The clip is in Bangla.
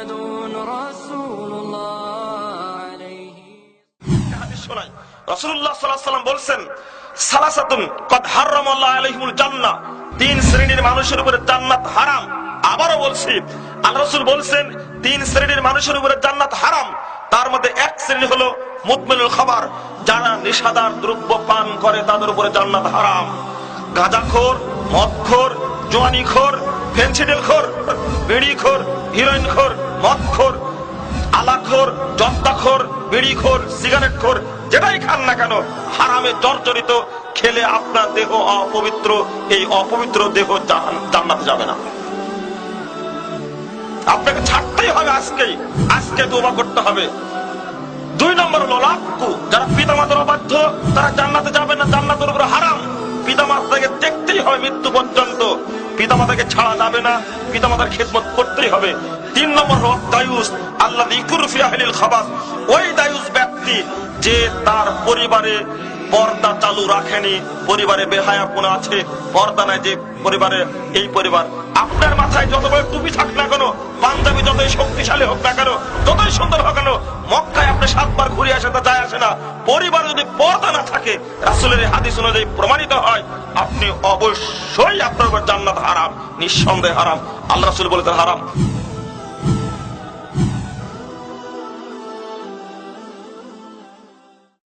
رسول الله عليه রাসূলুল্লাহ সাল্লাল্লাহু আলাইহি ওয়াসাল্লাম বলেন সালাসাতুন কদ হারামাল্লাহু আলাইহিমুল জান্নাহ, তিন শ্রেণীর মানুষের উপরে জান্নাত হারাম। আবারও বলছি, আল্লাহ রাসূল বলেন তিন শ্রেণীর মানুষের উপরে জান্নাত হারাম। তার মধ্যে এক শ্রেণী হলো মুদমিনুল খাবার, যারা নেশাদার দ্রব্য পান করে তাদের উপরে জান্নাত হারাম। গাঁজাখোর, মদখোর, জোয়ানিখোর, ফেন্সিডিলখোর, বিড়িখোর, হিরোইনখোর, মদখোর, আলাখোর, জর্দাখোর, বিড়িখোর, সিগারেটখোর, যেটাই খান না কেন হারামে জর্জরিত, খেলে আপনার দেহ অপবিত্র, এই অপবিত্র দেহ জান্নাতে যাবে না। আপনাকে ছাড়তেই হবে, আজকে তওবা করতে হবে। 2 নম্বর হলো লাক্কু, যারা পিতামাতার অবাধ্য তারা জান্নাতে যাবে না, জান্নাতের উপরে হারাম। পিতামাতাকে দেখতেই হবে মৃত্যু পর্যন্ত, পিতামাতাকে ছাড়া যাবে না, পিতামাতার খেদমত করতেই হবে। 3 নম্বর হলো দায়ুস, আল্লাযী ইয়াকুরু ফি আহলিল খাবাস, ওই দায়ুস ব্যক্তি যে তার পরিবারে পর্দা চালু রাখেনি, পরিবারে বেহায়াপনা আছে, পর্দা নাই যে পরিবারে, এই পরিবার আপনার মাথায় যত বড় টুপি থাক না কেন, পাঞ্জাবি যতই শক্তিশালী হোক না কেন, যতই সুন্দর হোক কেন, মক্কায় আপনি 7 বার ঘুরে আসে তা যায় আসে না, পরিবার যদি পর্দা না থাকে, রাসূলের হাদিস অনুযায়ী প্রমাণিত হয়, আপনি অবশ্যই আপনার উপর জান্নাত হারাম, নিঃসন্দেহে হারাম। আল্লাহ রাসূল বলেছেন হারাম।